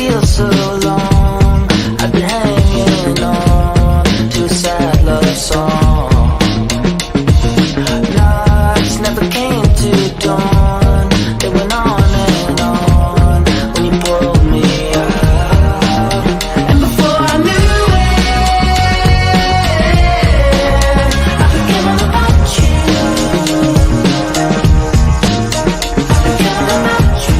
feel so long. I've been hanging on to a sad love song. Nights never came to dawn. They went on and on when you pulled me out. And before I knew it, I forget all about you. I forget all about you.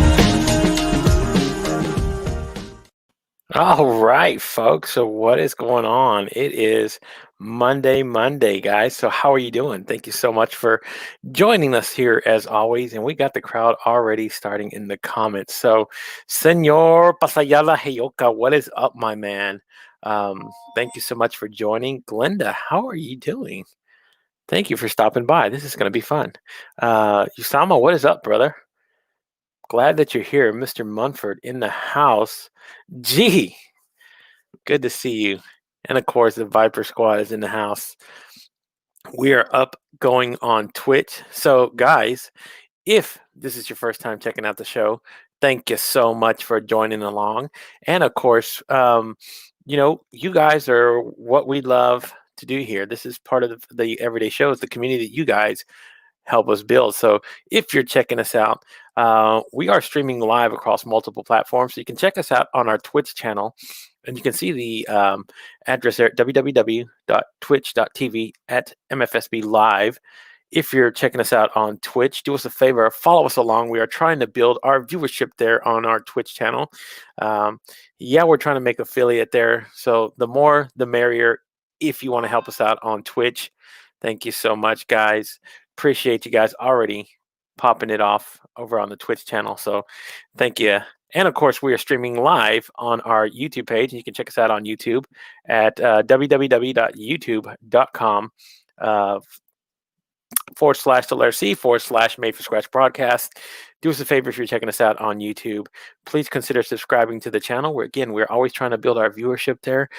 All right, folks. So what is going on? It is Monday, guys. So how are you doing? Thank you so much for joining us here as always. And we got the crowd already starting in the comments. So, Senor Pasayala Heyoka, what is up, my man? Thank you so much for joining. Glenda, how are you doing? Thank you for stopping by. This is going to be fun. Usama, what is up, brother? Glad that you're here. Mr. Munford in the house. Gee, good to see you. And of course, the Viper Squad is in the house. We are up going on Twitch. So, guys, if this is your first time checking out the show, thank you so much for joining along. And of course, you guys are what we love to do here. This is part of the everyday shows, the community that you guys help us build. So if you're checking us out, we are streaming live across multiple platforms. So you can check us out on our Twitch channel, and you can see the address there, www.twitch.tv/MFSB Live. If you're checking us out on Twitch, do us a favor, follow us along. We are trying to build our viewership there on our Twitch channel. We're trying to make affiliate there. So the more, the merrier. If you want to help us out on Twitch, thank you so much, guys. Appreciate you guys already popping it off over on the Twitch channel. So thank you. And of course, we are streaming live on our YouTube page. You can check us out on YouTube at www.youtube.com /C/Made for Scratch broadcast. Do us a favor if you're checking us out on YouTube. Please consider subscribing to the channel. We're always trying to build our viewership there.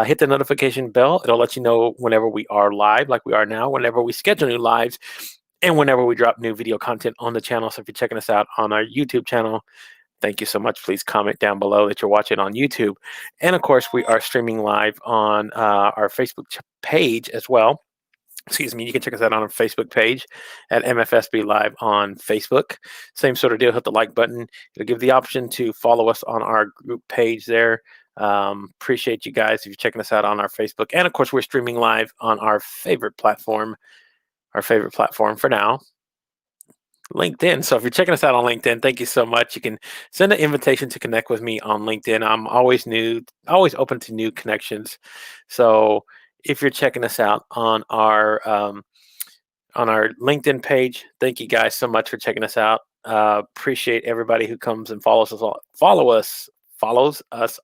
Hit the notification bell. It'll let you know whenever we are live, like we are now, whenever we schedule new lives, and whenever we drop new video content on the channel. So if you're checking us out on our YouTube channel, thank you so much. Please comment down below that you're watching on YouTube. And of course, we are streaming live on our Facebook page as well. Excuse me, you can check us out on our Facebook page at MFSB Live on Facebook. Same sort of deal, hit the like button. It'll give the option to follow us on our group page there. Appreciate you guys if you're checking us out on our Facebook. And of course, we're streaming live on our favorite platform for now, LinkedIn. So if you're checking us out on LinkedIn, thank you so much. You can send an invitation to connect with me on LinkedIn. I'm always open to new connections. So if you're checking us out on our LinkedIn page, thank you guys so much for checking us out. Appreciate everybody who comes and follows us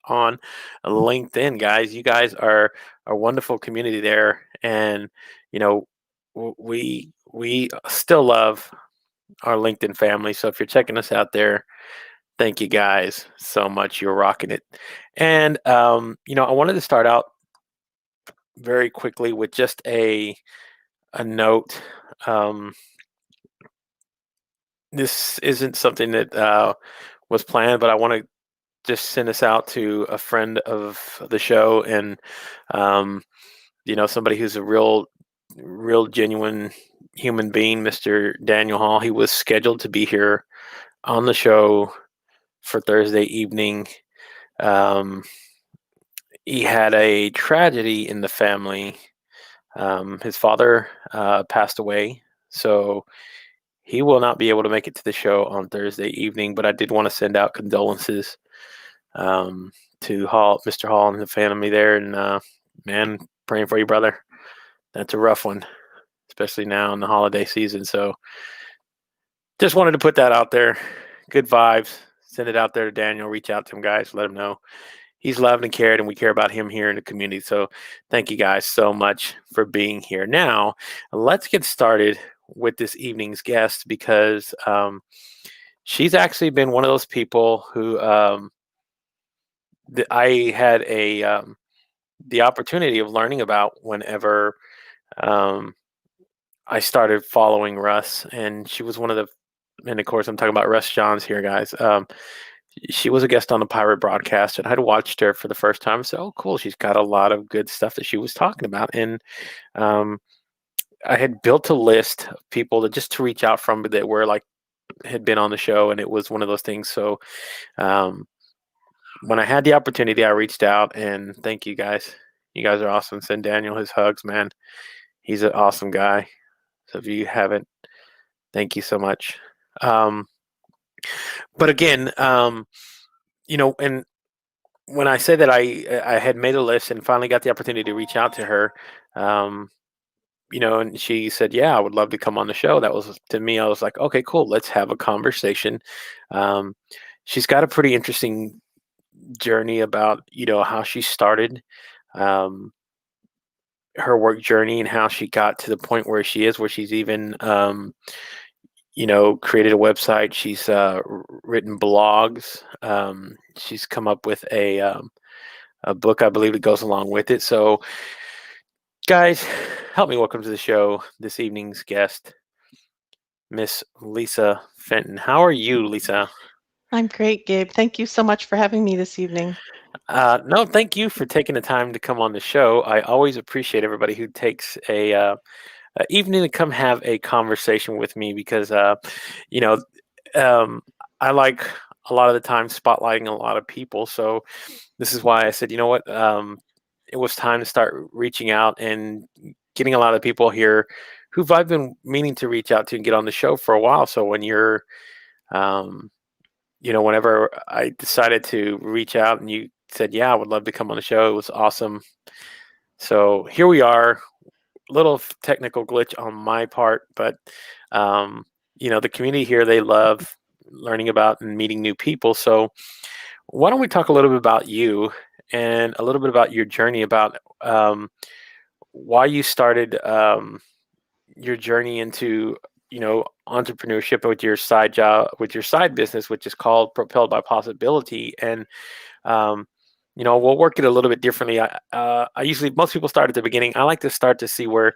on LinkedIn, guys. You guys are a wonderful community there, and we still love our LinkedIn family. So if you're checking us out there, thank you guys so much. You're rocking it. And I wanted to start out very quickly with just a note. This isn't something that was planned, but I want to just send this out to a friend of the show, and somebody who's a real genuine human being, Mr. Daniel Hall. He was scheduled to be here on the show for Thursday evening. He had a tragedy in the family. His father passed away, so he will not be able to make it to the show on Thursday evening. But I did want to send out condolences to Mr. Hall and the family there. And man, praying for you, brother. That's a rough one, especially now in the holiday season. So just wanted to put that out there. Good vibes. Send it out there to Daniel. Reach out to him, guys. Let him know he's loved and cared, and we care about him here in the community. So thank you guys so much for being here. Now, let's get started with this evening's guest, because she's actually been one of those people who I had the opportunity of learning about whenever I started following Russ. And she was one of the, and of course I'm talking about Russ Johns here, guys. she was a guest on the pirate broadcast, and I'd watched her for the first time. So, oh, cool, she's got a lot of good stuff that she was talking about. And um, I had built a list of people that just to reach out from that were like had been on the show, and it was one of those things. So um, when I had the opportunity, I reached out, and thank you guys. You guys are awesome. Send Daniel his hugs, man. He's an awesome guy. So if you haven't, thank you so much. Um, but again, and when I say that I had made a list and finally got the opportunity to reach out to her, um, and she said, "Yeah, I would love to come on the show." That was to me, I was like, "Okay, cool, let's have a conversation." Um, she's got a pretty interesting journey about how she started um, her work journey and how she got to the point where she is, where she's even created a website. She's written blogs. She's come up with a book, I believe, that goes along with it. So, guys, help me welcome to the show this evening's guest, Miss Lisa Fenton. How are you, Lisa? I'm great, Gabe. Thank you so much for having me this evening. No, thank you for taking the time to come on the show. I always appreciate everybody who takes a evening to come have a conversation with me because, you know, um, I like a lot of the time spotlighting a lot of people. So this is why I said, you know what, it was time to start reaching out and getting a lot of people here who've I've been meaning to reach out to and get on the show for a while. So when um, whenever I decided to reach out and you said, yeah, I would love to come on the show, it was awesome. So here we are, little technical glitch on my part, but um, the community here, they love learning about and meeting new people. So why don't we talk a little bit about you and a little bit about your journey, about why you started your journey into entrepreneurship with your side job, with your side business, which is called Propelled by Possibility. And um, we'll work it a little bit differently. I usually, most people start at the beginning. I like to start to see where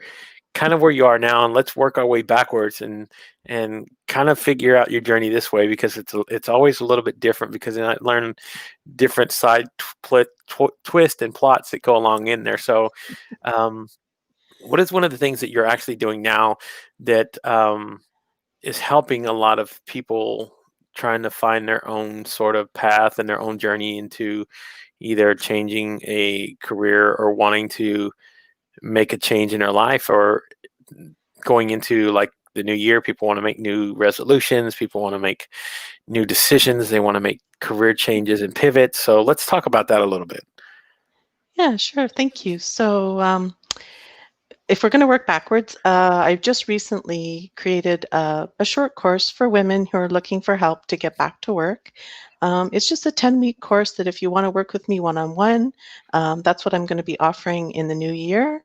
you are now, and let's work our way backwards and kind of figure out your journey this way, because it's always a little bit different, because then I learn different side twist and plots that go along in there. So um, what is one of the things that you're actually doing now that is helping a lot of people trying to find their own sort of path and their own journey into either changing a career or wanting to make a change in their life, or going into like the new year, people want to make new resolutions, people want to make new decisions, they want to make career changes and pivots. So let's talk about that a little bit. Yeah, sure. Thank you. So, if we're going to work backwards, I've just recently created a short course for women who are looking for help to get back to work. It's just a 10-week course that if you want to work with me one-on-one, that's what I'm going to be offering in the new year.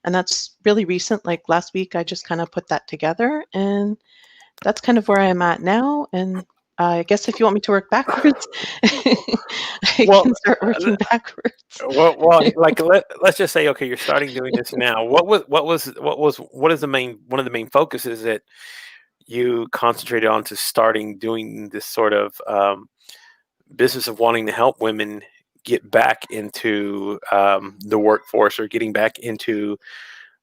And that's really recent. Like last week, I just kind of put that together. And that's kind of where I am at now. And I guess if you want me to work backwards, I Well, can start working backwards. like let's just say, okay, you're starting doing this now. What is the main one of the main focuses that you concentrated on to starting doing this sort of business of wanting to help women get back into the workforce, or getting back into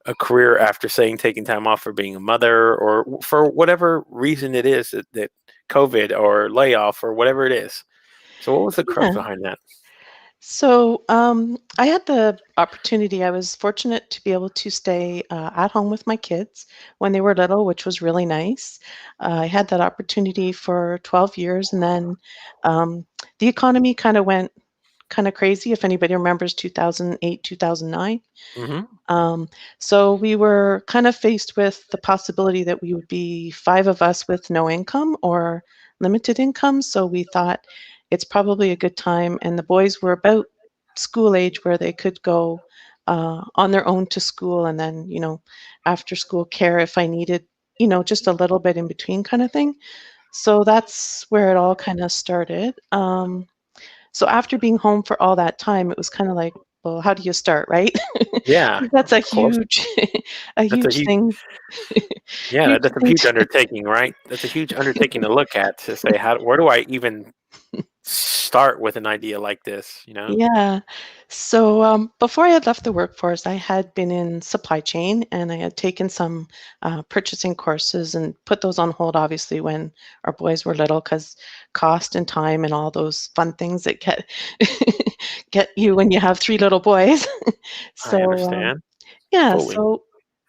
a career after saying taking time off for being a mother, or for whatever reason it is, that COVID or layoff or whatever it is. So what was the crux Yeah. behind that? So I had the opportunity, I was fortunate to be able to stay at home with my kids when they were little, which was really nice. I had that opportunity for 12 years, and then um, the economy kind of went kind of crazy. If anybody remembers 2008, 2009. Hmm. Um, so we were kind of faced with the possibility that we would be five of us with no income or limited income. So we thought it's probably a good time. And the boys were about school age where they could go on their own to school, and then, after school care if I needed, just a little bit in between kind of thing. So that's where it all kind of started. So after being home for all that time, it was kind of like, well, how do you start, right? Yeah, That's a of course. huge, a That's a huge huge thing. yeah, Huge that's a thing huge undertaking, right? That's a huge undertaking to look at to say, how where do I even start with an idea like this, you know? Yeah. So before I had left the workforce, I had been in supply chain and I had taken some purchasing courses and put those on hold, obviously, when our boys were little, because cost and time and all those fun things that get get you when you have three little boys. I So understand yeah. fully. So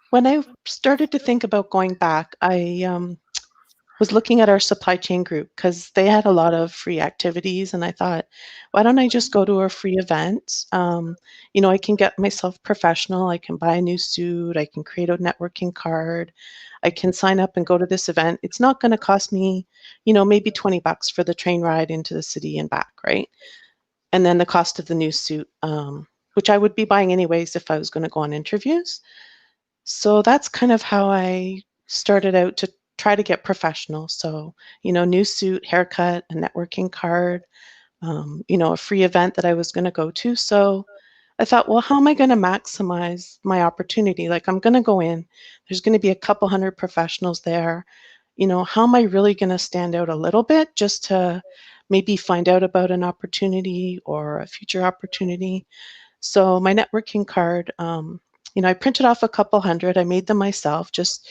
when I started to think about going back, I was looking at our supply chain group because they had a lot of free activities, and I thought, why don't I just go to a free event? I can get myself professional. I can buy a new suit. I can create a networking card. I can sign up and go to this event. It's not going to cost me, maybe $20 for the train ride into the city and back, right? And then the cost of the new suit, which I would be buying anyways if I was going to go on interviews. So that's kind of how I started out to try to get professional. So, new suit, haircut, a networking card, a free event that I was going to go to. So I thought, well, how am I going to maximize my opportunity? Like, I'm going to go in, there's going to be a couple hundred professionals there. How am I really going to stand out a little bit just to maybe find out about an opportunity or a future opportunity? So my networking card, I printed off a couple hundred. I made them myself. Just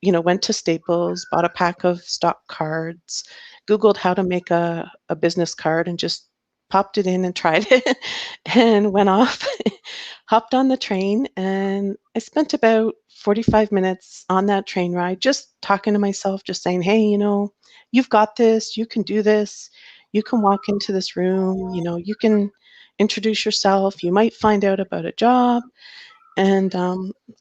went to Staples, bought a pack of stock cards, Googled how to make a business card, and just popped it in and tried it, and went off. Hopped on the train, and I spent about 45 minutes on that train ride, just talking to myself, just saying, "Hey, you've got this. You can do this. You can walk into this room. You can." Introduce yourself. You might find out about a job. And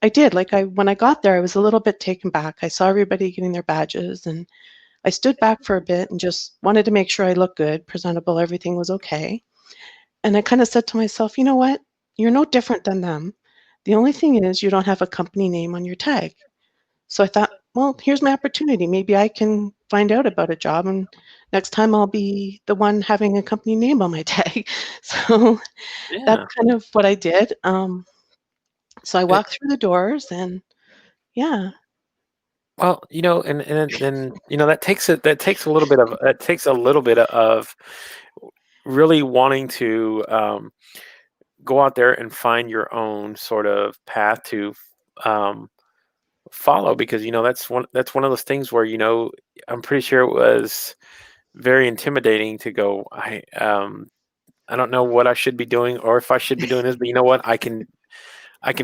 I did. Like when I got there, I was a little bit taken back. I saw everybody getting their badges, and I stood back for a bit and just wanted to make sure I looked good, presentable, everything was okay. And I kind of said to myself, you know what? You're no different than them. The only thing is you don't have a company name on your tag. So I thought, well, here's my opportunity. Maybe I can find out about a job, and next time I'll be the one having a company name on my tag. So that's Yeah. kind of what I did. So I Eh, walked through the doors, and yeah, well, and then that takes a little bit of really wanting to go out there and find your own sort of path to um, follow, because that's one of those things where I'm pretty sure it was very intimidating to go. I don't know what I should be doing or if I should be doing this, but you know what? I can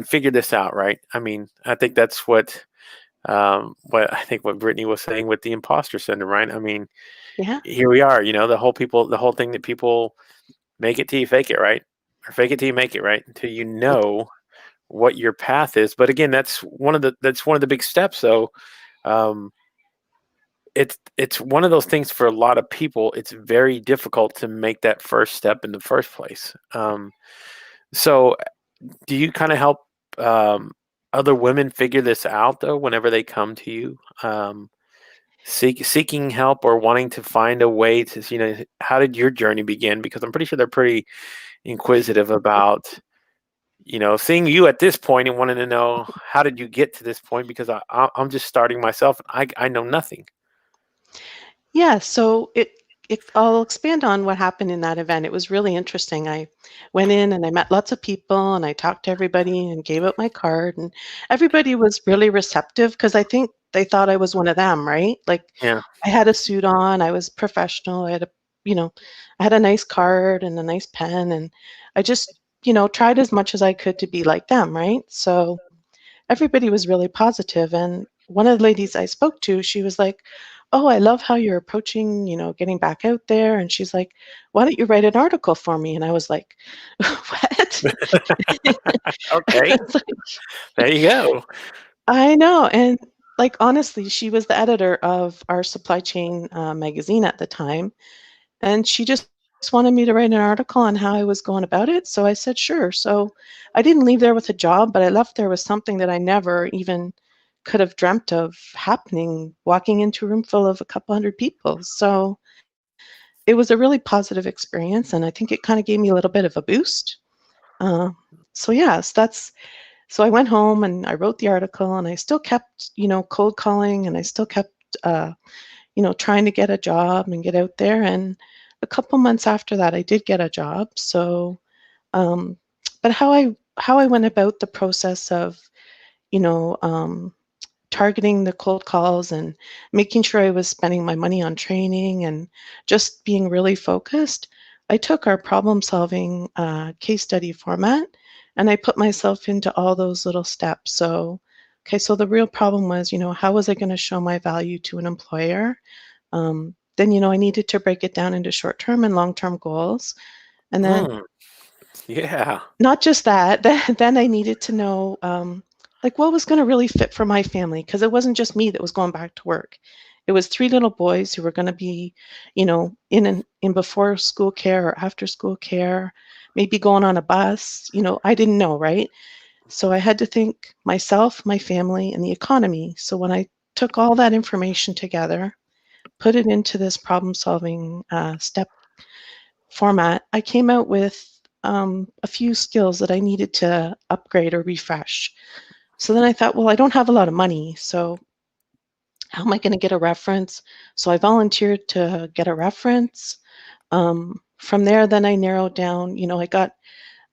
figure this out, right? I mean, I think that's what Brittany was saying with the imposter syndrome, right? I mean, yeah, here we are, the whole thing that people make it till you fake it, right? Or fake it till you make it, right? Until you know what your path is. But again, that's one of the big steps, though. Um, it's one of those things for a lot of people. It's very difficult to make that first step in the first place. So, do you kind of help um, other women figure this out though? Whenever they come to you, seeking help or wanting to find a way to, how did your journey begin? Because I'm pretty sure they're pretty inquisitive about, seeing you at this point and wanting to know how did you get to this point? Because I'm just starting myself. I know nothing. yeah. So I'll expand on what happened in that event. It was really interesting. I went in and I met lots of people, and I talked to everybody and gave out my card, and everybody was really receptive because I think they thought I was one of them, right? Like Yeah. I had a suit on, I was professional, you know, I had a nice card and a nice pen, and I just, tried as much as I could to be like them, right? So everybody was really positive. And one of the ladies I spoke to, she was like, "Oh, I love how you're approaching, getting back out there." And she's like, "Why don't you write an article for me?" And I was like, "What?" Okay. There you go. I know. And like, honestly, she was the editor of our supply chain magazine at the time. And she just wanted me to write an article on how I was going about it. So I said, sure. So I didn't leave there with a job, but I left there with something that I never even could have dreamt of happening, walking into a room full of a couple hundred people. So it was a really positive experience. And I think it kind of gave me a little bit of a boost. Uh, so yes, that's so I went home and I wrote the article and I still kept, cold calling and I still kept, trying to get a job and get out there. And a couple months after that, I did get a job. So, um, but how I went about the process of, you know, um, targeting the cold calls and making sure I was spending my money on training and just being really focused, I took our problem solving case study format and I put myself into all those little steps. So, okay, so the real problem was, how was I going to show my value to an employer? Then, I needed to break it down into short term and long term goals. And then Mm, yeah. not just that, then I needed to know, like, what was gonna really fit for my family, because it wasn't just me that was going back to work. It was 3 little boys who were gonna be, in before school care or after school care, maybe going on a bus, I didn't know, right? So I had to think myself, my family, and the economy. So when I took all that information together, put it into this problem-solving, step format, I came out with a few skills that I needed to upgrade or refresh. So then I thought, well, I don't have a lot of money. So how am I going to get a reference? So I volunteered to get a reference. From there, then I narrowed down, I got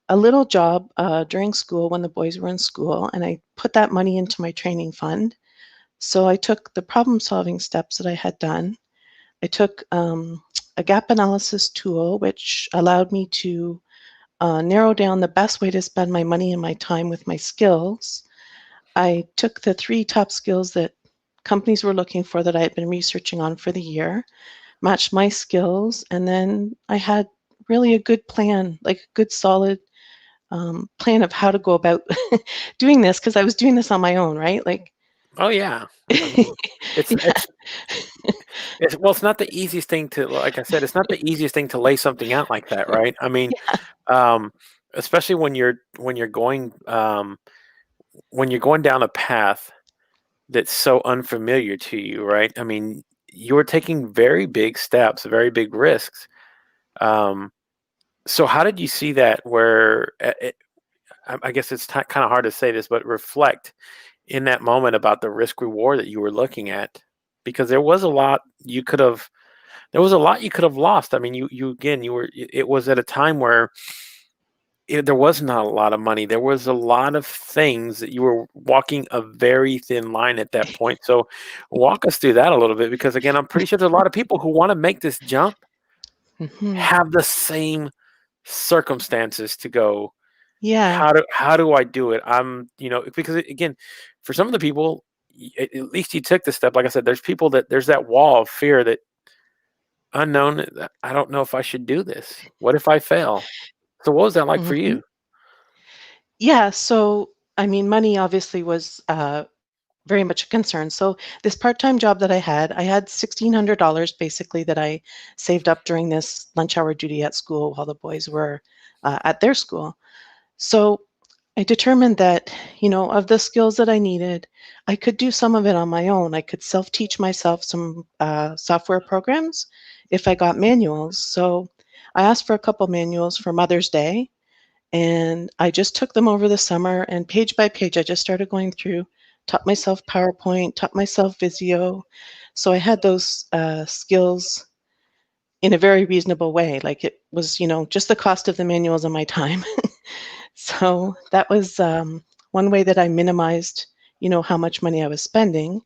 a little job during school when the boys were in school, and I put that money into my training fund. So I took the problem solving steps that I had done. I took a gap analysis tool, which allowed me to narrow down the best way to spend my money and my time with my skills. I took the 3 top skills that companies were looking for that I had been researching on for the year, matched my skills, and then I had really a good plan, like a good solid plan of how to go about doing this because I was doing this on my own, right? Like, Oh, yeah. I mean, it's yeah, it's it's well, it's not the easiest thing to like I said, it's not the easiest thing to lay something out like that, right? I mean, um, especially when you're going down a path that's so unfamiliar to you, right? I mean, you're taking very big steps, very big risks. Um, so how did you see that where I guess it's kind of hard to say this, but reflect in that moment about the risk reward that you were looking at because there was a lot you could have lost. I mean, you again, it was at a time where there was not a lot of money. There was a lot of things that you were walking a very thin line at that point. So walk us through that a little bit because again, I'm pretty sure there's a lot of people who want to make this jump Mhm. have the same circumstances to go, Yeah. how do I do it? Because again, for some of the people, at least you took the step. Like I said, there's people that there's that wall of fear that unknown. I don't know if I should do this. What if I fail? So what was that like for Mhm. you? Yeah. So, I mean, money obviously was very much a concern. So this part-time job that I had $1,600 basically that I saved up during this lunch hour duty at school while the boys were at their school. So I determined that, of the skills that I needed, I could do some of it on my own. I could self-teach myself some software programs if I got manuals. So I asked for a couple manuals for Mother's Day, and I just took them over the summer and page by page, I just started going through, taught myself PowerPoint, taught myself Visio. So I had those skills in a very reasonable way. Like it was, just the cost of the manuals and my time. So that was one way that I minimized, how much money I was spending.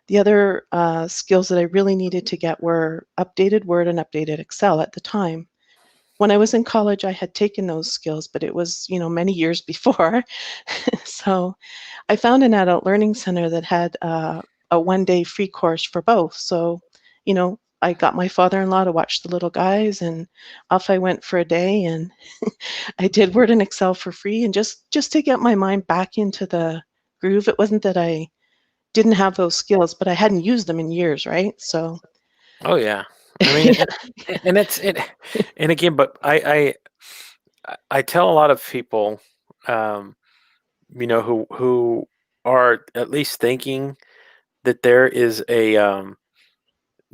The other skills that I really needed to get were updated Word and updated Excel at the time. When I was in college, I had taken those skills, but it was, many years before. So I found an adult learning center that had a 1 day free course for both. So, I got my father-in-law to watch the little guys, and off I went for a day, and I did Word and Excel for free, and just to get my mind back into the groove. It wasn't that I didn't have those skills, but I hadn't used them in years, right? So, Oh yeah. I mean, and it's it, and again, but I tell a lot of people, um, who are at least thinking that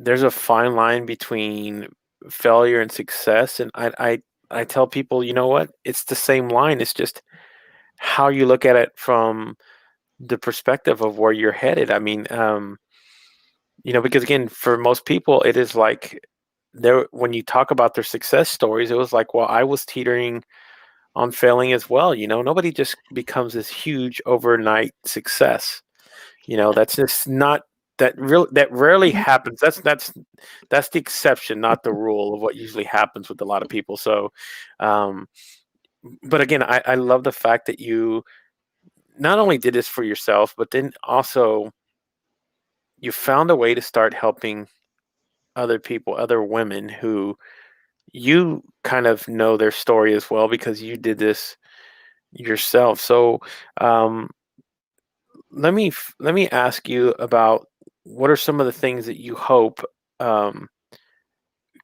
there's a fine line between failure and success, and I I tell people, you know what? It's the same line. It's just how you look at it from the perspective of where you're headed. I mean, because again, for most people, it is like there when you talk about their success stories, it was like, well, I was teetering on failing as well. Nobody just becomes this huge overnight success. That's just not that rarely Mhm. happens. That's the exception, not the rule of what usually happens with a lot of people. So, um, but again, I love the fact that you not only did this for yourself, but then also you found a way to start helping other people, other women who you kind of know their story as well because you did this yourself. So, um, let me ask you about what are some of the things that you hope um,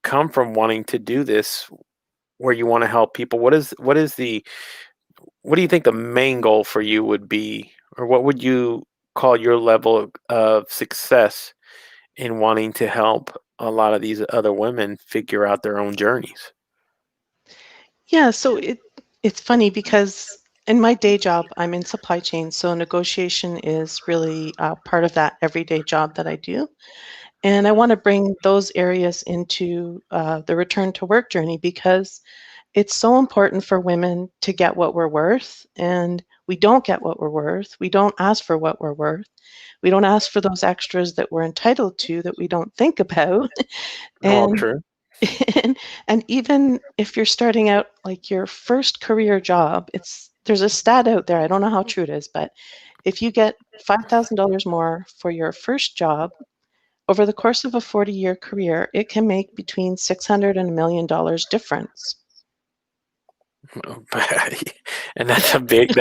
come from wanting to do this, where you want to help people. What do you think the main goal for you would be, or what would you call your level of success in wanting to help a lot of these other women figure out their own journeys? Yeah, so it's funny because in my day job, I'm in supply chain, so negotiation is really part of that everyday job that I do. And I want to bring those areas into the return to work journey because it's so important for women to get what we're worth. And we don't get what we're worth. We don't ask for what we're worth. We don't ask for those extras that we're entitled to that we don't think about. All And true. and, and even if you're starting out like your first career job, there's a stat out there. I don't know how true it is, but if you get $5,000 more for your first job over the course of a 40-year career, it can make between 600 and $1 million difference. And that's a big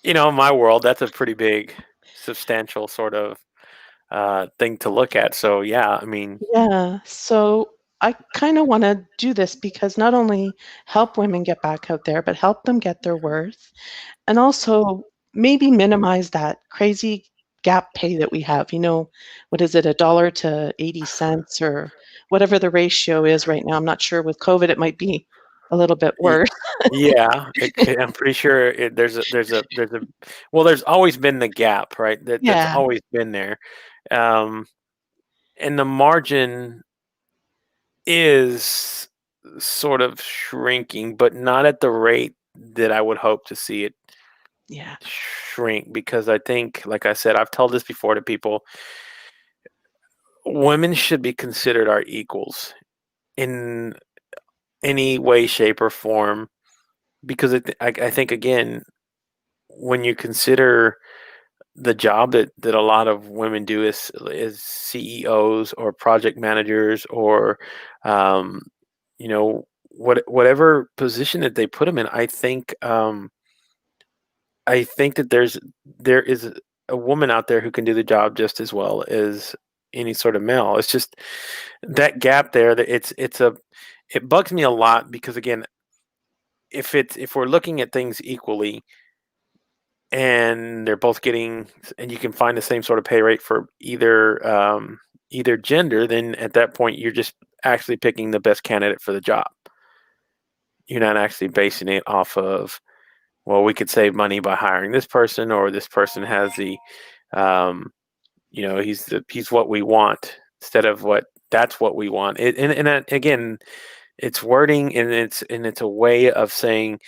in my world, that's a pretty big, substantial sort of thing to look at. So yeah, I mean, Yeah, so I kind of want to do this because not only help women get back out there, but help them get their worth and also maybe minimize that crazy gap pay that we have. What is it, $1 to 80 cents or whatever the ratio is right now. I'm not sure with COVID, it might be a little bit y- worse. yeah, I'm pretty sure there's a well, there's always been the gap, right? That's Yeah, always been there, um, and the margin is sort of shrinking, but not at the rate that I would hope to see it yeah, shrink. Because I think, like I said, I've told this before to people, women should be considered our equals in any way, shape, or form. Because I think again, when you consider the job that a lot of women do as CEOs or project managers or um, whatever position that they put them in, I think that there is a woman out there who can do the job just as well as any sort of male. It's just that gap there that it bugs me a lot because again, if we're looking at things equally and they're both getting and you can find the same sort of pay rate for either gender, then at that point you're just actually picking the best candidate for the job. You're not actually basing it off of, well, we could save money by hiring this person, or this person has um, he's what we want instead of what that's what we want. Again, it's wording and it's a way of saying,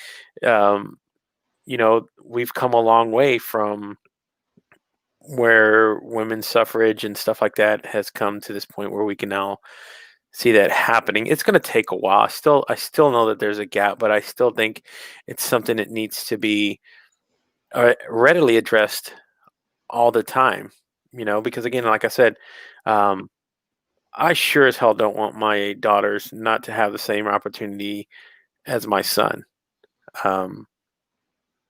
we've come a long way from where women's suffrage and stuff like that has come to this point where we can now see that happening. It's going to take a while. I still know that there's a gap, but I still think it's something that needs to be readily addressed all the time. Because again, like I said, um, I sure as hell don't want my daughters not to have the same opportunity as my son. Um,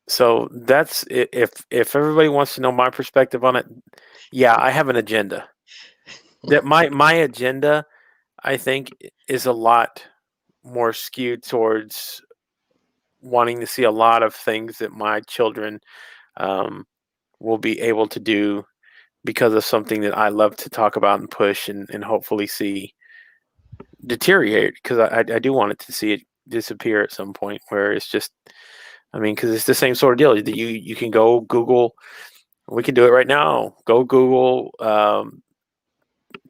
so if everybody wants to know my perspective on it, yeah, I have an agenda. That my agenda, I think, is a lot more skewed towards wanting to see a lot of things that my children um, will be able to do because of something that I love to talk about and push and hopefully see deteriorate, because I do want it to see it disappear at some point, where it's just, I mean, because it's the same sort of deal. You can go Google. We can do it right now. Go Google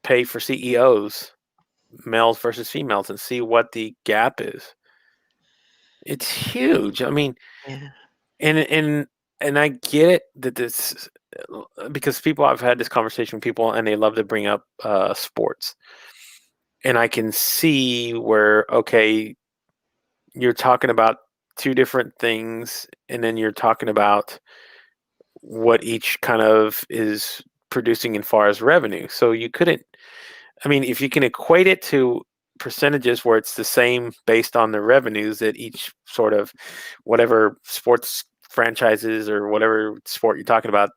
pay for CEOs, males versus females, and see what the gap is. It's huge. I mean, Yeah. and I get it that this, because people, I've had this conversation with people and they love to bring up sports, and I can see where, okay, you're talking about two different things, and then you're talking about what each kind of is producing as far as revenue. So you couldn't, I mean, if you can equate it to percentages where it's the same based on the revenues that each sort of whatever sports franchises or whatever sport you're talking about,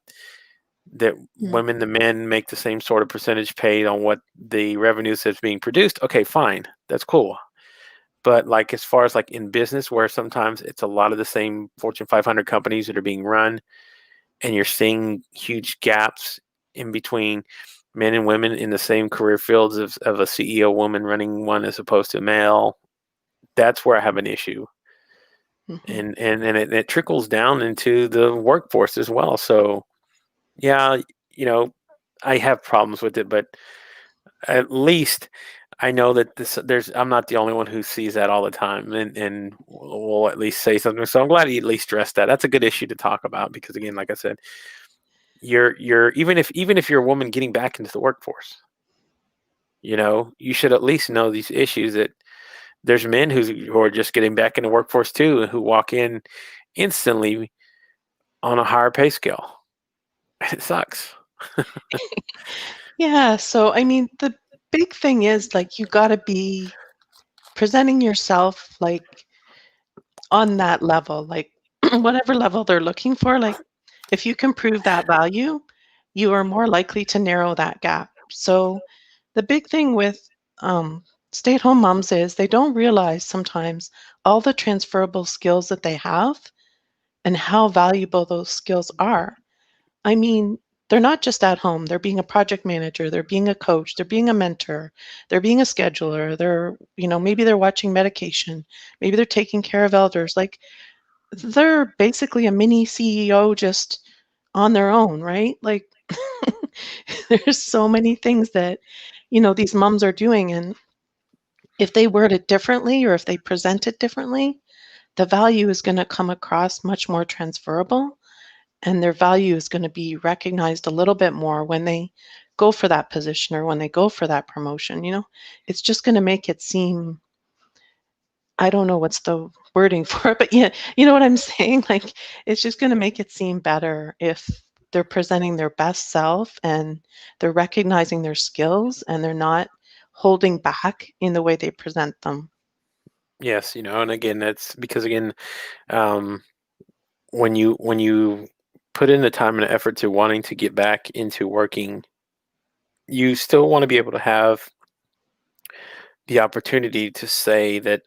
that Mm. women and men make the same sort of percentage paid on what the revenues that's being produced. Okay, fine. That's cool. But like as far as like in business, where sometimes it's a lot of the same Fortune 500 companies that are being run, and you're seeing huge gaps in between men and women in the same career fields of a CEO woman running one as opposed to male, that's where I have an issue. Mhm. And it trickles down into the workforce as well. So yeah, you know, I have problems with it, but at least I know that there's I'm not the only one who sees that all the time, and will at least say something. So I'm glad you at least stressed that. That's a good issue to talk about, because again, like I said, you're even if you're a woman getting back into the workforce, you should at least know these issues, that there's men who are just getting back in the workforce too, and who walk in instantly on a higher pay scale. It sucks. Yeah, so I mean, the big thing is like you got to be presenting yourself like on that level, like whatever level they're looking for, like if you can prove that value, you are more likely to narrow that gap. So the big thing with stay-at-home moms is they don't realize sometimes all the transferable skills that they have and how valuable those skills are. I mean, they're not just at home. They're being a project manager, they're being a coach, they're being a mentor, they're being a scheduler, maybe they're watching medication, maybe they're taking care of elders. Like they're basically a mini CEO just on their own, right? Like there's so many things that, these moms are doing. And if they word it differently or if they present it differently, the value is going to come across much more transferable and their value is going to be recognized a little bit more when they go for that position or when they go for that promotion. It's just going to make it seem, I don't know what's the wording for it, but yeah, you know what I'm saying? Like, it's just going to make it seem better if they're presenting their best self and they're recognizing their skills and they're not holding back in the way they present them. Yes, and again, that's because, again, um, when you put in the time and effort to wanting to get back into working, you still want to be able to have the opportunity to say that,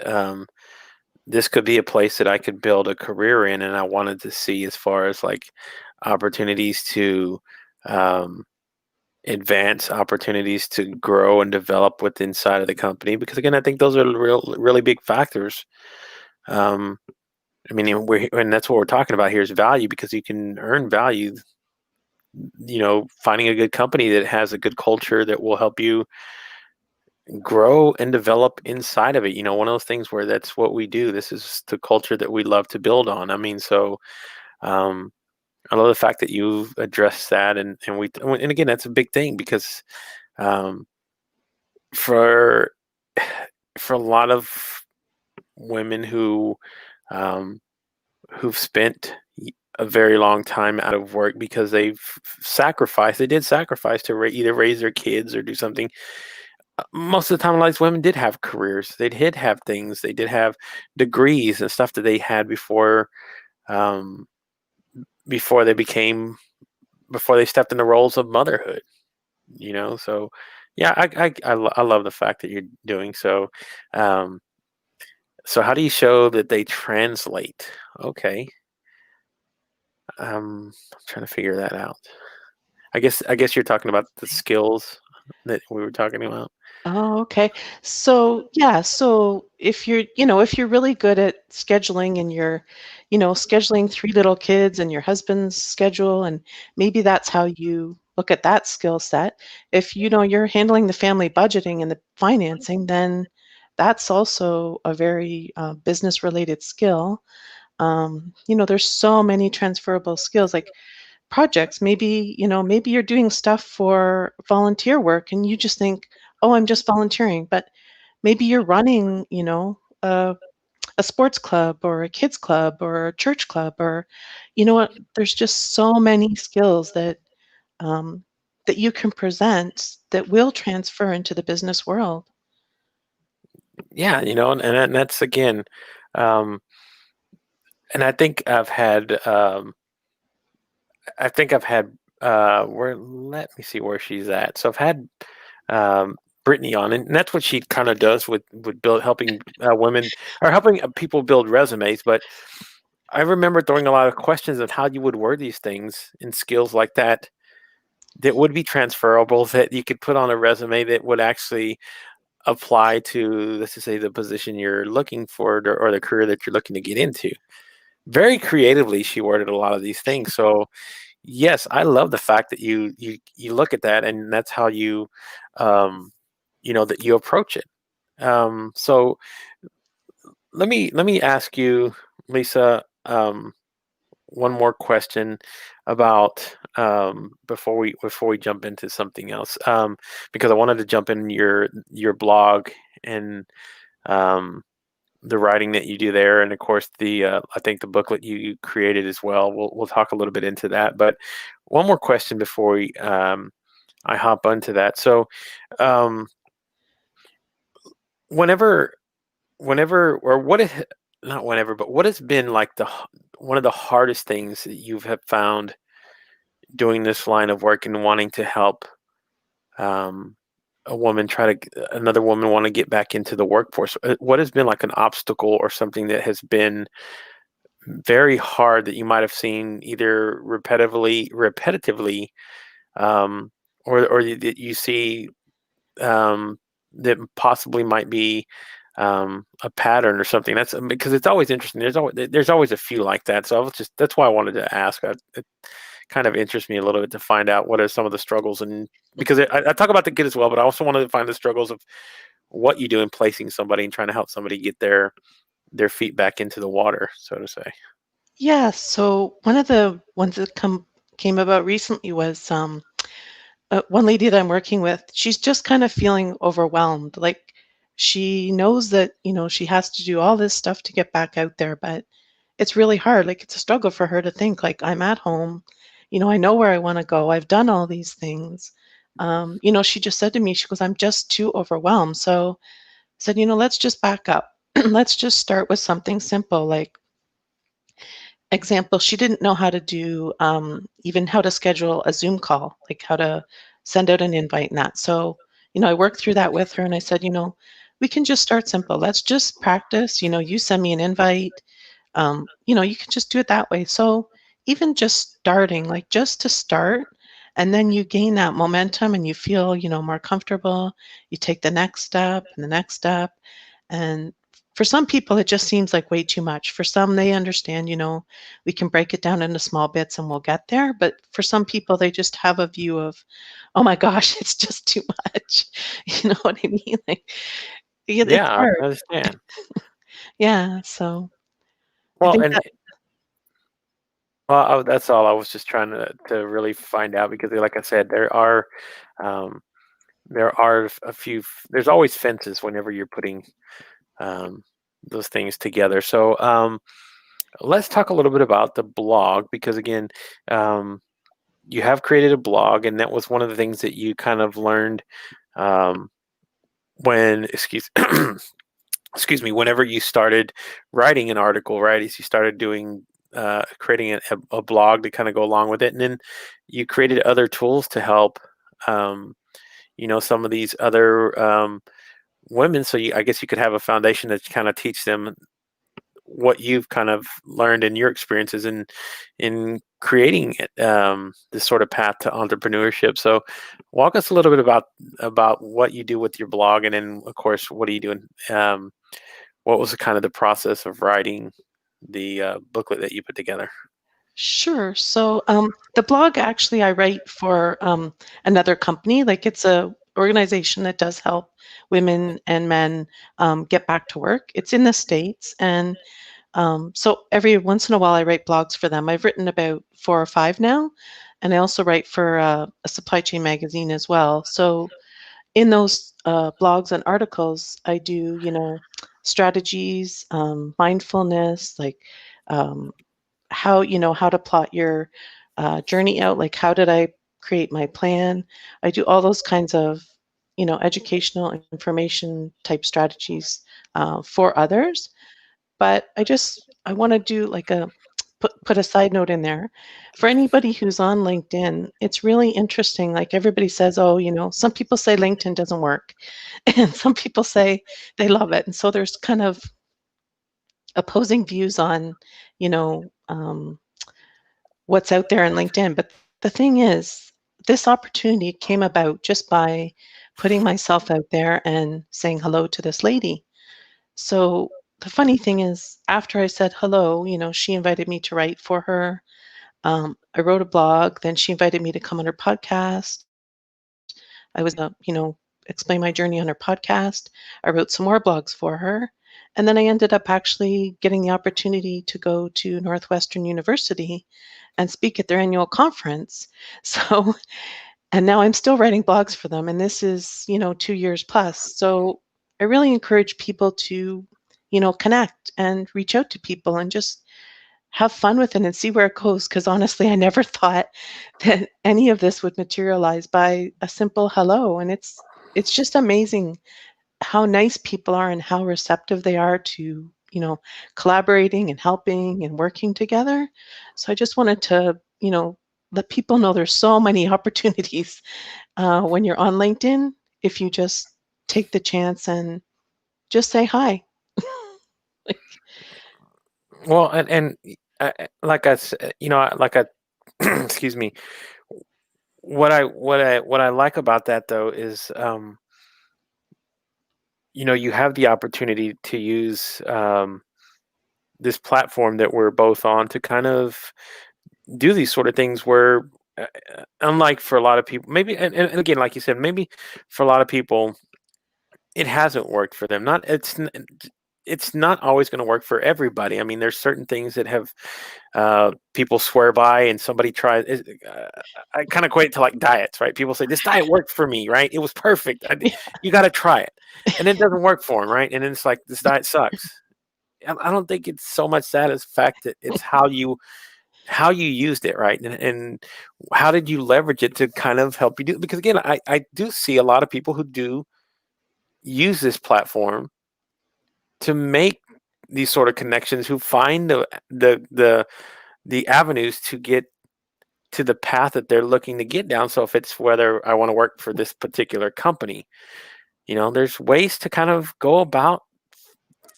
this could be a place that I could build a career in, and I wanted to see as far as like opportunities to, um, advance, opportunities to grow and develop with inside of the company. Because again, I think those are really big factors. Um, I mean, and that's what we're talking about here is value, because you can earn value, finding a good company that has a good culture that will help you grow and develop inside of it. One of those things where that's what we do. This is the culture that we love to build on. I mean, so, um, I love the fact that you've addressed that, and again, that's a big thing, because, um, for for a lot of women um, who've spent a very long time out of work because they did sacrifice to either raise their kids or do something. Most of the time, a lot of these women did have careers. They did have things. They did have degrees and stuff that they had um, before they became before they stepped in the roles of motherhood. So yeah, I love the fact that you're doing so. Um, so how do you show that they translate? Okay, I'm trying to figure that out. I guess you're talking about the skills. that we were talking about? Oh, okay. So, yeah, so if you're really good at scheduling and you're, scheduling three little kids and your husband's schedule, and maybe that's how you look at that skill set. If you're handling the family budgeting and the financing, then that's also a very business related skill. There's so many transferable skills like projects. Maybe you're doing stuff for volunteer work and you just think, oh, I'm just volunteering. But maybe you're running, a sports club or a kids club or a church club, or you know what? There's just so many skills um, that you can present that will transfer into the business world. Yeah, and that's again, um, and I think I've had where let me see where she's at. So I've had Brittany on, and that's what she kind of does with helping women or helping people build resumes. But I remember throwing a lot of questions on how you would word these things and skills like that that would be transferable that you could put on a resume that would actually apply to, let's just say, the position you're looking for or the career that you're looking to get into. Very creatively, she worded a lot of these things. So yes, I love the fact that you look at that and that's how um, that you approach it. So let me ask you, Lisa, one more question about before we jump into something else, because I wanted to jump in your blog and um, the writing that you do there, and of course the I think the booklet you created as well. We'll talk a little bit into that, but one more question before I hop onto that. So, um, whenever whenever or what if not whenever, but what has been like one of the hardest things that you have found doing this line of work and wanting to help um, another woman want to get back into the workforce? What has been like an obstacle or something that has been very hard that you might have seen either repetitively, um, that you see um, that possibly might be a pattern or something. That's because it's always interesting. There's always a few like that. So that's why I wanted to ask. It kind of interests me a little bit to find out what are some of the struggles, and because I talk about the good as well, but I also wanted to find the struggles of what you do in placing somebody and trying to help somebody get their feet back into the water, so to say. Yeah, so one of the ones that came about recently was one lady that I'm working with. She's just kind of feeling overwhelmed. Like she knows that, she has to do all this stuff to get back out there, but it's really hard. Like it's a struggle for her to think like I'm at home, I know where I want to go. I've done all these things. She just said to me, she goes, I'm just too overwhelmed. So I said, let's just back up. Let's just start with something simple like example, she didn't know how to do even how to schedule a Zoom call, like how to send out an invite and that. So, I worked through that with her and I said, we can just start simple. Let's just practice. You send me an invite. You can just do it that way. So, even just starting, like just to start, and then you gain that momentum and you feel, more comfortable. You take the next step and the next step. And for some people, it just seems like way too much. For some, they understand, we can break it down into small bits and we'll get there. But for some people, they just have a view of, oh my gosh, it's just too much. You know what I mean? Like, yeah, it's Yeah, hard. I understand. Yeah. So I Well, think and that, that's all. I was just trying to really find out because, like I said, um, there are a few. There's always fences whenever you're putting um, those things together. So let's talk a little bit about the blog because, again, um, you have created a blog, and that was one of the things that you kind of learned um, when excuse me, whenever you started writing an article, right? Is you started doing creating a blog to kind of go along with it, and then you created other tools to help, um, some of these other women. So I guess you could have a foundation that kind of teach them what you've kind of learned in your experiences in creating this sort of path to entrepreneurship. So, walk us a little bit about what you do with your blog, and then, of course, what are you doing? What was the kind of the process of writing the booklet that you put together? Sure. So the blog actually I write for another company. Like it's a organization that does help women and men get back to work. It's in the States, and so every once in a while I write blogs for them. I've written about 4 or 5 now, and I also write for a supply chain magazine as well. So in those blogs and articles, I do, strategies, mindfulness, like um, how to plot your journey out, like how did I create my plan. I do all those kinds of educational information type strategies for others. But I want to do like a put a side note in there for anybody who's on LinkedIn. It's really interesting. Like everybody says, oh, some people say LinkedIn doesn't work and some people say they love it, and so there's kind of opposing views on you know um, what's out there in LinkedIn. But the thing is, this opportunity came about just by putting myself out there and saying hello to this lady. So the funny thing is, after I said hello, she invited me to write for her. I wrote a blog, then she invited me to come on her podcast. I was, explain my journey on her podcast. I wrote some more blogs for her. And then I ended up actually getting the opportunity to go to Northwestern University and speak at their annual conference. So, and now I'm still writing blogs for them. And this is, 2 years plus. So I really encourage people to, connect and reach out to people and just have fun with it and see where it goes. Because honestly, I never thought that any of this would materialize by a simple hello. And it's just amazing how nice people are and how receptive they are to collaborating and helping and working together. So I just wanted to let people know there's so many opportunities when you're on LinkedIn if you just take the chance and just say hi. Like, Well, and like I said, like I excuse me. What I like about that though is, you have the opportunity to use this platform that we're both on to kind of do these sort of things where, unlike for a lot of people, maybe, and again, like you said, maybe for a lot of people, it hasn't worked for them. It's not always going to work for everybody. I mean, there's certain things that have people swear by, and somebody tries. I kind of equate it to like diets, right? People say this diet worked for me, right? It was perfect. You got to try it, and it doesn't work for them, right? And then it's like this diet sucks. I don't think it's so much that as fact that it's how you used it, right? And how did you leverage it to kind of help you do? Because again, I do see a lot of people who do use this platform to make these sort of connections, who find the avenues to get to the path that they're looking to get down. So if it's whether I want to work for this particular company, there's ways to kind of go about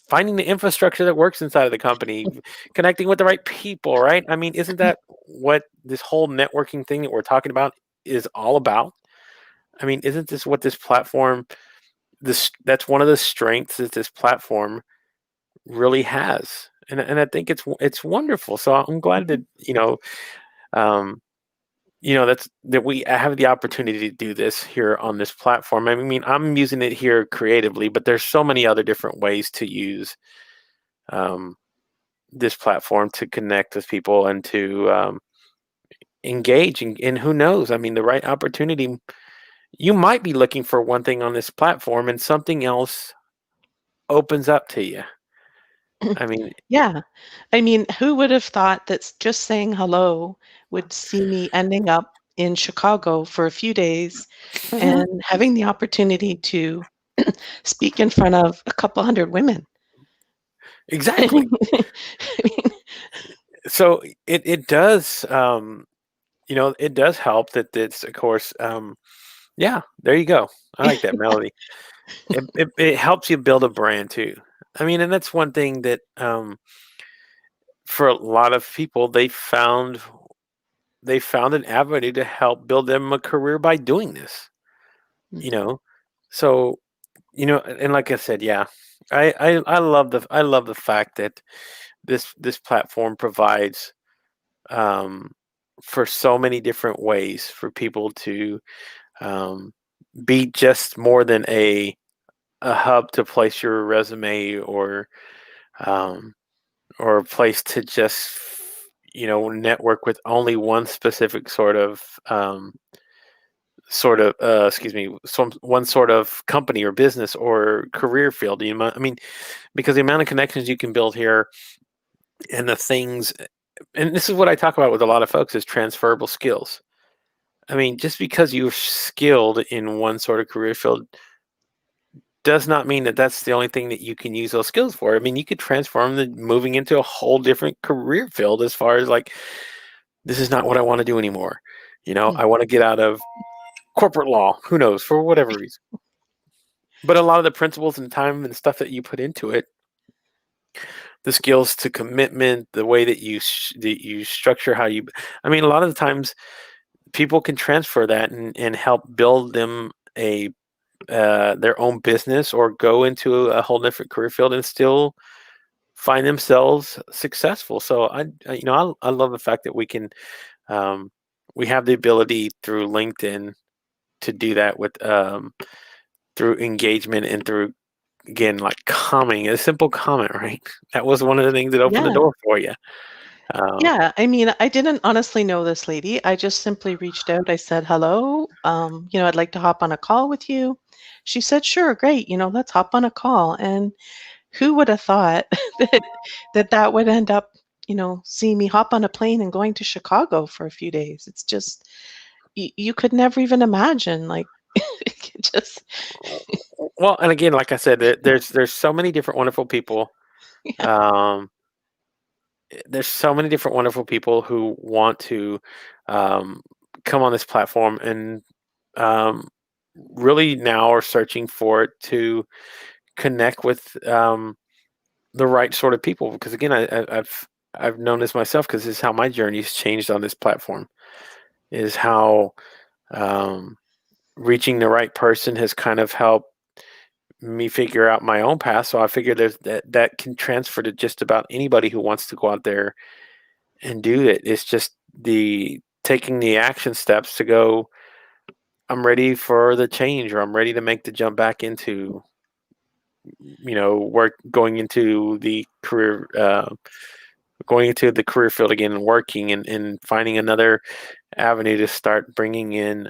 finding the infrastructure that works inside of the company, connecting with the right people, right? I mean, isn't that what this whole networking thing that we're talking about is all about? I mean, isn't this what this platform, that's one of the strengths that this platform really has? And I think it's wonderful. So I'm glad that, um, that's that we have the opportunity to do this here on this platform. I mean, I'm using it here creatively, but there's so many other different ways to use um, this platform to connect with people and to engage. And who knows? I mean, the right opportunity, you might be looking for one thing on this platform, and something else opens up to you. I mean, yeah. I mean, who would have thought that just saying hello would see me ending up in Chicago for a few days mhm, and having the opportunity to speak in front of a couple hundred women. I exactly. mean, So it does, it does help that it's, of course, yeah, there you go. I like that melody. It helps you build a brand too. I mean, and that's one thing that for a lot of people they found an avenue to help build them a career by doing this. Mm. You know, so and like I said, yeah, I love the fact that this platform provides um, for so many different ways for people to um, be just more than a hub to place your resume um, or a place to just network with only one specific excuse me, some one sort of company or business or career field. I mean, because the amount of connections you can build here and the things, and this is what I talk about with a lot of folks, is transferable skills. I mean, just because you're skilled in one sort of career field does not mean that that's the only thing that you can use those skills for. I mean, you could transform the moving into a whole different career field as far as like, this is not what I want to do anymore. Mm. I want to get out of corporate law, who knows, for whatever reason. But a lot of the principles and time and stuff that you put into it, the skills to commitment, the way that you structure how you, I mean, a lot of the times people can transfer that and help build them a their own business or go into a whole different career field and still find themselves successful. So I love the fact that um, we have the ability through LinkedIn to do that with through engagement and through, again, like commenting, a simple comment, right? That was one of the things that opened the Yeah. door for you. Um, Yeah, I mean, I didn't honestly know this lady. I just simply reached out. I said, "Hello, I'd like to hop on a call with you." She said, "Sure, great, let's hop on a call." And who would have thought that that would end up, seeing me hop on a plane and going to Chicago for a few days. It's just you could never even imagine, like, it just well, and again, like I said, there's so many different wonderful people. yeah, Um, there's so many different wonderful people who want to um, come on this platform and um, really now are searching for it to connect with the right sort of people. Because again, I've known this myself because this is how my journey's changed on this platform. Is how um, reaching the right person has kind of helped me figure out my own path. So I figure that can transfer to just about anybody who wants to go out there and do it. It's just the taking the action steps to go, I'm ready for the change, or I'm ready to make the jump back into, work, going into the career field again and working and finding another avenue to start bringing in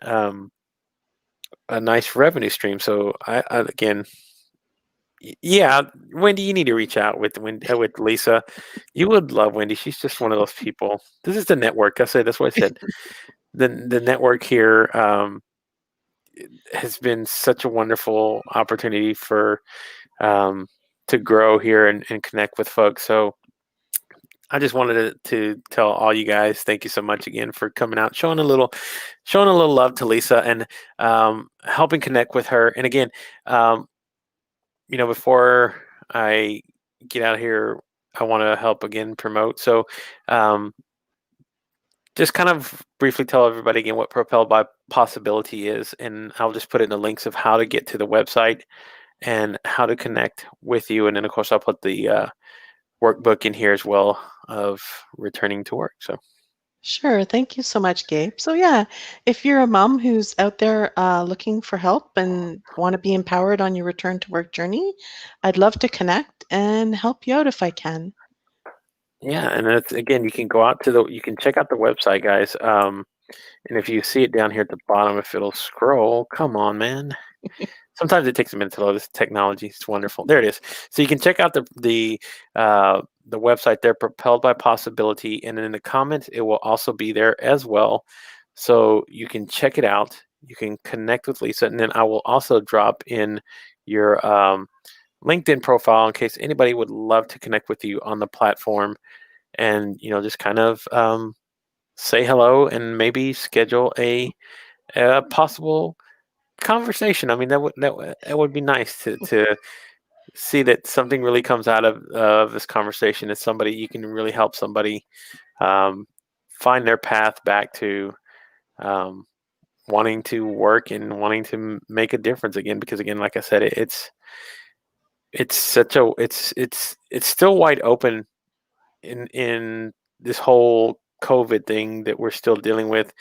a nice revenue stream. So I again, yeah, Wendy, you need to reach out with Lisa. You would love Wendy. She's just one of those people. This is the network. That's what I said. The network here has been such a wonderful opportunity for um, to grow here and connect with folks. So I just wanted to tell all you guys, thank you so much again for coming out, showing a little love to Lisa and helping connect with her. And again, um, before I get out of here, I want to help again promote. So um, just kind of briefly tell everybody again what Propel by Possibility is, and I'll just put it in the links of how to get to the website and how to connect with you. And then, of course, I'll put the workbook in here as well of returning to work. So, sure. Thank you so much, Gabe. So yeah, if you're a mom who's out there looking for help and want to be empowered on your return to work journey, I'd love to connect and help you out if I can. yeah, and that's, again, you can check out the website, guys. And if you see it down here at the bottom, if it'll scroll, come on, man. Sometimes it takes a minute to load. This technology, it's wonderful. There it is. So you can check out the website there, Propelled by Possibility, and in the comments it will also be there as well. So you can check it out. You can connect with Lisa, and then I will also drop in your LinkedIn profile in case anybody would love to connect with you on the platform, and just kind of say hello and maybe schedule a possible conversation. I mean, that would be nice to see that something really comes out of this conversation. It's somebody you can really help somebody um, find their path back to um, wanting to work and wanting to make a difference again. Because again, like I said, it's such a it's still wide open in this whole COVID thing that we're still dealing with.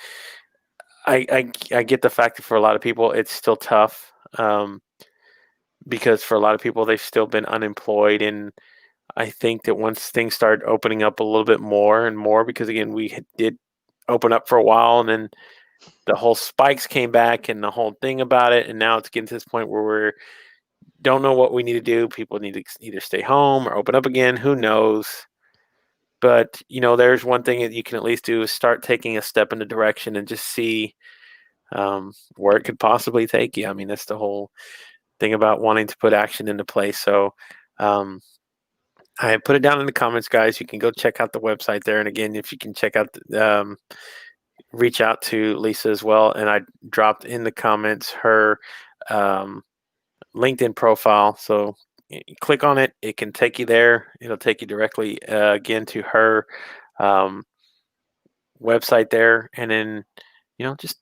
I get the fact that for a lot of people it's still tough, because for a lot of people they've still been unemployed, and I think that once things start opening up a little bit more and more, because again did open up for a while, and then the whole spikes came back and the whole thing about it, and now it's getting to this point where we don't know what we need to do. People need to either stay home or open up again. Who knows? But there's one thing that you can at least do is start taking a step in the direction and just see where it could possibly take you. I mean, that's the whole thing about wanting to put action into place. So um, I put it down in the comments, guys. You can go check out the website there. And again, if you can check out, reach out to Lisa as well. And I dropped in the comments her um, LinkedIn profile. So you click on it, it can take you there. It'll take you directly again to her um, website there. And then, just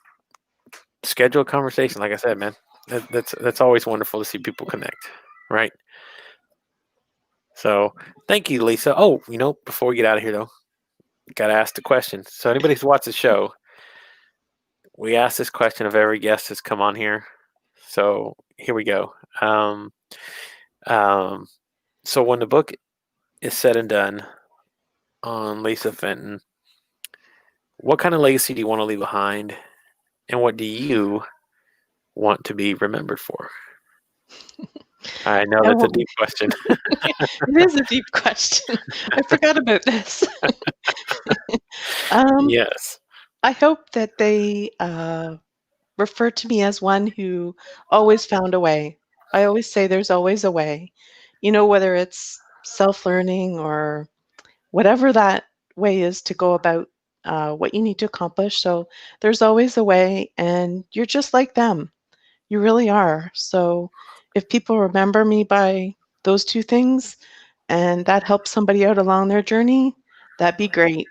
schedule a conversation. Like I said, man, that's always wonderful to see people connect, right? So thank you, Lisa. Oh, before we get out of here though, gotta ask the question. So anybody who's watched the show, we ask this question of every guest that's come on here. So here we go. Um, so when the book is said and done on Lisa Fenton, what kind of legacy do you want to leave behind, and what do you want to be remembered for? I know I that's a won't. deep question. It is a deep question. I forgot about this. um, Yes. I hope that they refer to me as one who always found a way. I always say there's always a way. Whether it's self-learning or whatever that way is to go about what you need to accomplish. So there's always a way, and you're just like them. You really are. So if people remember me by those two things and that helps somebody out along their journey, that'd be great.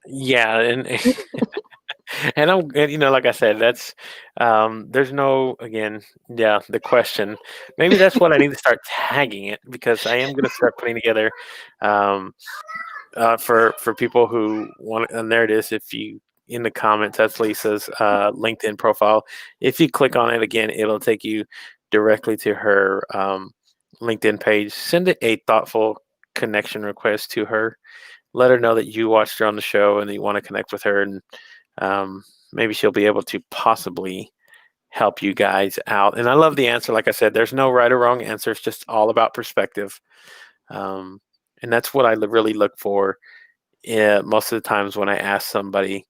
Yeah, and and like I said, that's there's no, again, yeah, the question. Maybe that's what I need to start tagging it, because I am going to start putting together um, for people who want. And there it is. If you in the comments, that's Lisa's LinkedIn profile. If you click on it again, it'll take you directly to her LinkedIn page. Send it a thoughtful connection request to her. Let her know that you watched her on the show and that you want to connect with her, and maybe she'll be able to possibly help you guys out. And I love the answer. Like I said, there's no right or wrong answer. It's just all about perspective. Um, and that's what I really look for most of the times when I ask somebody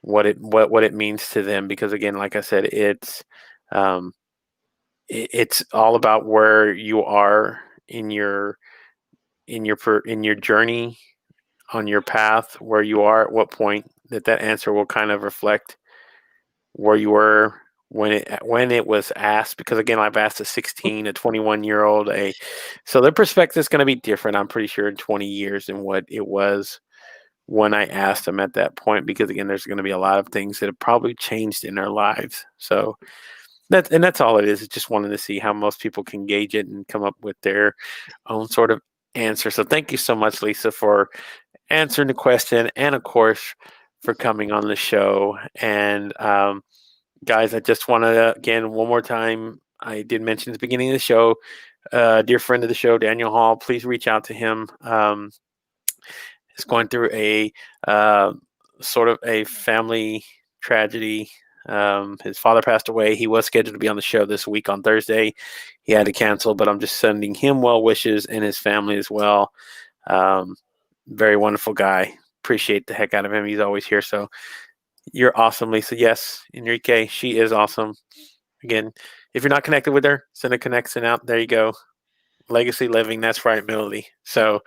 what it means to them. Because again, like I said, um, it's all about where you are in your journey, on your path, where you are at what point. That answer will kind of reflect where you were when it was asked. Because again, I've asked a 16, a 21-year-old, so their perspective is going to be different, I'm pretty sure, in 20 years than what it was when I asked them at that point. Because again, there's going to be a lot of things that have probably changed in their lives. So that's all it is. It's just wanting to see how most people can gauge it and come up with their own sort of answer. So thank you so much, Lisa, for answering the question, and of course for coming on the show. And guys, I just want to, again, one more time, I did mention at the beginning of the show, dear friend of the show, Daniel Hall, please reach out to him. He's going through a sort of a family tragedy. His father passed away. He was scheduled to be on the show this week on Thursday. He had to cancel, but I'm just sending him well wishes, and his family as well. Very wonderful guy. Appreciate the heck out of him. He's always here. So you're awesome, Lisa. Yes, Enrique, she is awesome. Again, if you're not connected with her, send a connection out. There you go. Legacy living. That's right, Melody. So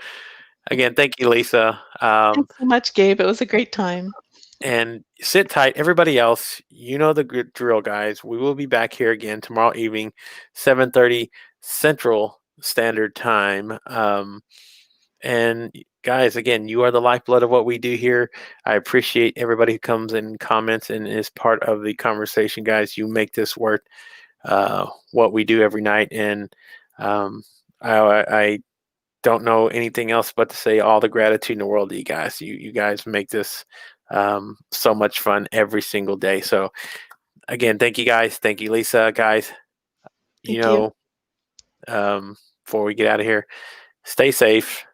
again, thank you, Lisa. Thanks so much, Gabe. It was a great time. And sit tight. Everybody else, you know the drill, guys. We will be back here again tomorrow evening, 7:30 Central Standard Time. And guys, again, you are the lifeblood of what we do here. I appreciate everybody who comes and comments and is part of the conversation, guys. You make this work what we do every night, and um, I don't know anything else but to say all the gratitude in the world to you guys. You guys make this so much fun every single day. So again, thank you guys. Thank you, Lisa. Guys, you Thank you. know, before we get out of here, stay safe,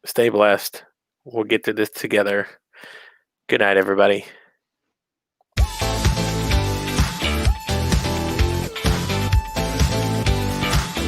stay blessed. We'll get through this together. Good night, everybody.